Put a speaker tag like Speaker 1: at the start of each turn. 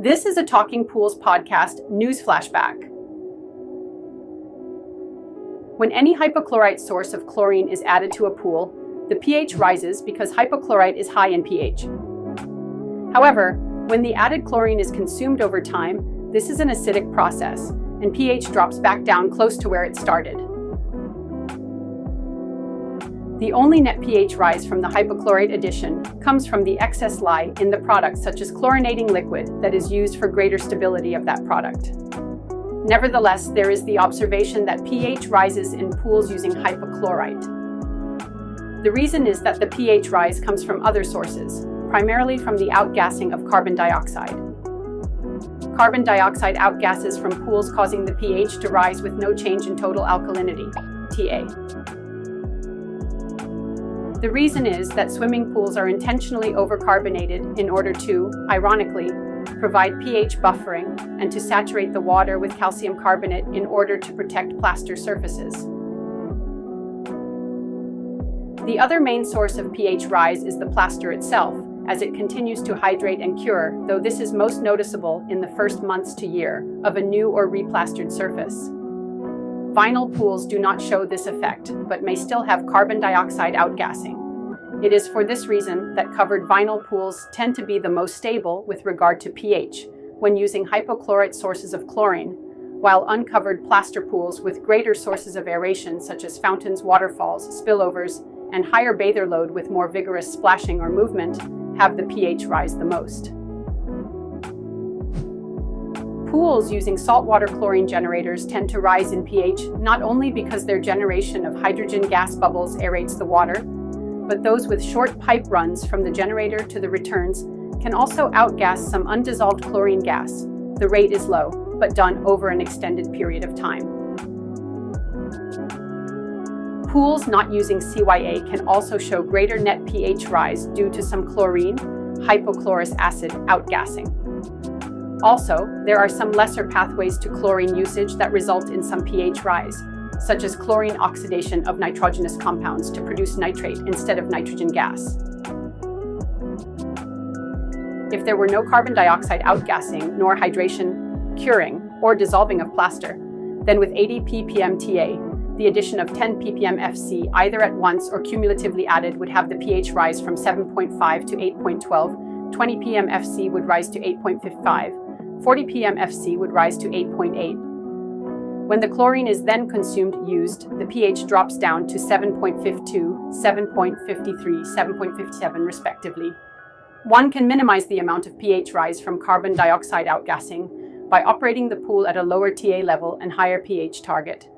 Speaker 1: This is a Talking Pools podcast news flashback. When any hypochlorite source of chlorine is added to a pool, the pH rises because hypochlorite is high in pH. However, when the added chlorine is consumed over time, this is an acidic process, and pH drops back down close to where it started. The only net pH rise from the hypochlorite addition comes from the excess lye in the product, such as chlorinating liquid, that is used for greater stability of that product. Nevertheless, there is the observation that pH rises in pools using hypochlorite. The reason is that the pH rise comes from other sources, primarily from the outgassing of carbon dioxide. Carbon dioxide outgasses from pools, causing the pH to rise with no change in total alkalinity, TA. The reason is that swimming pools are intentionally overcarbonated in order to, ironically, provide pH buffering and to saturate the water with calcium carbonate in order to protect plaster surfaces. The other main source of pH rise is the plaster itself, as it continues to hydrate and cure, though this is most noticeable in the first months to year of a new or replastered surface. Vinyl pools do not show this effect, but may still have carbon dioxide outgassing. It is for this reason that covered vinyl pools tend to be the most stable with regard to pH when using hypochlorite sources of chlorine, while uncovered plaster pools with greater sources of aeration, such as fountains, waterfalls, spillovers, and higher bather load with more vigorous splashing or movement, have the pH rise the most. Pools using saltwater chlorine generators tend to rise in pH not only because their generation of hydrogen gas bubbles aerates the water, but those with short pipe runs from the generator to the returns can also outgas some undissolved chlorine gas. The rate is low, but done over an extended period of time. Pools not using CYA can also show greater net pH rise due to some chlorine, hypochlorous acid outgassing. Also, there are some lesser pathways to chlorine usage that result in some pH rise, such as chlorine oxidation of nitrogenous compounds to produce nitrate instead of nitrogen gas. If there were no carbon dioxide outgassing, nor hydration, curing, or dissolving of plaster, then with 80 ppm TA, the addition of 10 ppm FC either at once or cumulatively added would have the pH rise from 7.5 to 8.12, 20 ppm FC would rise to 8.55, 40 ppm FC would rise to 8.8. When the chlorine is then used, the pH drops down to 7.52, 7.53, 7.57 respectively. One can minimize the amount of pH rise from carbon dioxide outgassing by operating the pool at a lower TA level and higher pH target.